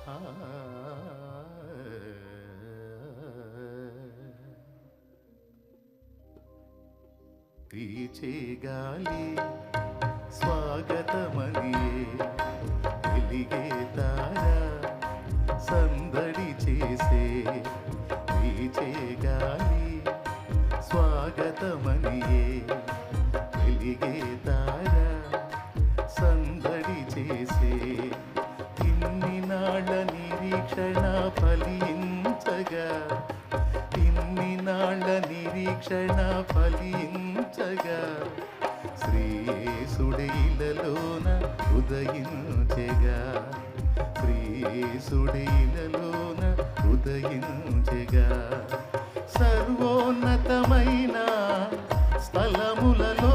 ఆ వీచే గాలి స్వాగతమనియే వెలిగే తార సందడి చేసే వీచే గాలి స్వాగతమనియే వెలిగే తార సందడి చేసే ఇన్ని నాళ్ళ నిరీక్షణ ఫలించగా ఇన్ని నాళ్ళ నిరీక్షణ ఫలించగా శ్రీయేసుడిలలోన ఉదయించెగా శ్రీయేసుడిలలోన ఉదయించెగా సర్వోన్నతమైన స్థలములలో